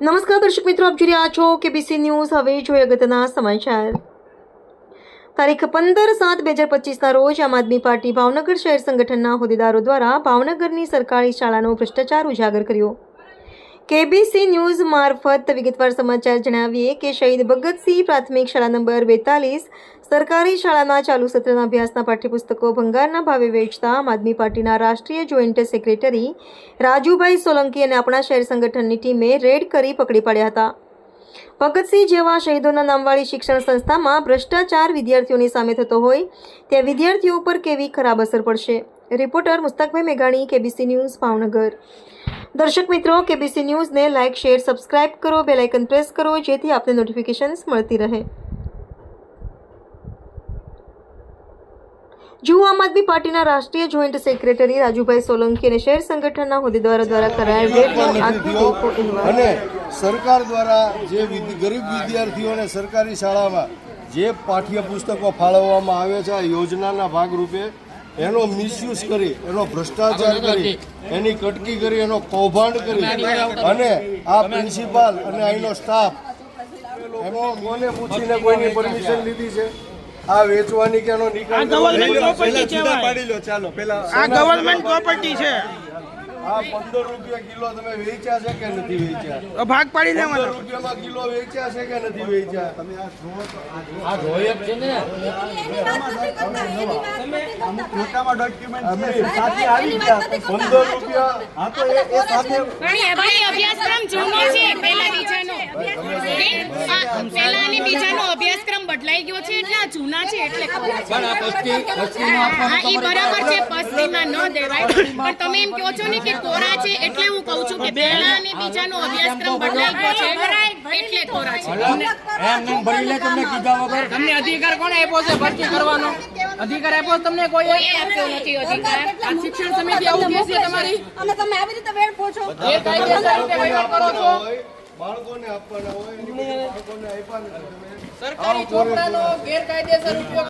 નમસ્કાર દર્શક મિત્રો, આપ જોઈ રહ્યા છો કેબીસી ન્યૂઝ। હવે જોઈએ અગત્યના સમાચાર। તારીખ 15/7/2025ના રોજ આમ આદમી પાર્ટી ભાવનગર શહેર સંગઠનના હોદ્દેદારો દ્વારા ભાવનગરની સરકારી શાળાનો ભ્રષ્ટાચાર ઉજાગર કર્યો। કેબીસી ન્યૂઝ મારફત વિગતવાર સમાચાર જણાવીએ કે શહીદ ભગતસિંહ પ્રાથમિક શાળા નંબર 42 સરકારી શાળાના ચાલુ સત્રના અભ્યાસના પાઠ્યપુસ્તકો ભંગારના ભાવે વેચતા આમ આદમી પાર્ટીના રાષ્ટ્રીય જોઈન્ટ સેક્રેટરી રાજુભાઈ સોલંકી અને આપણા શહેર સંગઠનની ટીમે રેડ કરી પકડી પાડ્યા હતા। ભગતસિંહ જેવા શહીદોના નામવાળી શિક્ષણ સંસ્થામાં ભ્રષ્ટાચાર વિદ્યાર્થીઓની સામે થતો હોય ત્યાં વિદ્યાર્થીઓ પર કેવી ખરાબ અસર પડશે। રિપોર્ટર મુસ્તાકભાઈ મેઘાણી, કેબીસી ન્યૂઝ, ભાવનગર। દર્શક મિત્રો, કેબીસી ન્યૂઝને લાઇક, શેર, સબસ્ક્રાઇબ કરો, બેલ આઇકન પ્રેસ કરો જેથી આપને નોટિફિકેશન્સ મળતી રહે। જો આમ આદમી પાર્ટીના રાષ્ટ્રીય જોઈન્ટ સેક્રેટરી રાજુભાઈ સોલંકી અને શહેર સંગઠનના હોદ્દેદારો દ્વારા કરાયેલ અને સરકાર દ્વારા જે ગરીબ વિદ્યાર્થીઓને સરકારી શાળામાં જે પાઠ્યપુસ્તકો ફાળવવામાં આવે છે આ યોજનાના ભાગરૂપે એનો મિસયુઝ કરી, એનો ભ્રષ્ટાચાર કરી, એની કટકી કરી, એનો કૌભાંડ કરી અને આ પ્રિન્સિપાલ અને અહીંનો સ્ટાફ એનો કોને પૂછીને કોઈની પરમિશન લીધી છે આ વેચવાની કે એનો નિકાલ ગવર્મેન્ટ પ્રોપર્ટી છે। આ 15 રૂપિયા કિલો તમે વેચ્યા છે કે નથી વેચ્યા? ભાગ પાડી લેવાનો। 15 રૂપિયામાં કિલો વેચ્યા છે કે નથી વેચ્યા? તમે આ જોઈ જ છે ને, મોટામાં ડોક્યુમેન્ટ સાથે આવી ગયા 15 રૂપિયા। હા તો એ સાથે ભાઈ અભ્યાસક્રમ જૂનો છે, પહેલા બીજાનો પહેલા અને બીજાનો અભ્યાસક્રમ બદલાઈ ગયો છે એટલે આ જૂના છે એટલે ખબર છે। હા એ બરાબર છે, પસ્તીમાં ન દેવાય, પણ તમે એમ કહો છો ને કે કોરા છે એટલે હું કહું છું કે પહેલા અને બીજાનો અભ્યાસક્રમ બદલાઈ ગયો છે એટલે કોરા છે। તમને અધિકાર કોને આપ્યો છે ભરતી કરવાનો? અધિકાર આપ્યો તમને કોઈ આપ્યો નથી અધિકાર। આ શિક્ષણ સમિતિ આવું કહે છે તમારી, અને તમે આવી રીતે વેડફો છો। એ કાયદેસર રીતે વહીવટ કરો છો। બાળકોને આપવાના હોય બાળકોને આપ્યા નથી, સરકારી ચોપડાનો ગેરકાયદેસર ઉપયોગ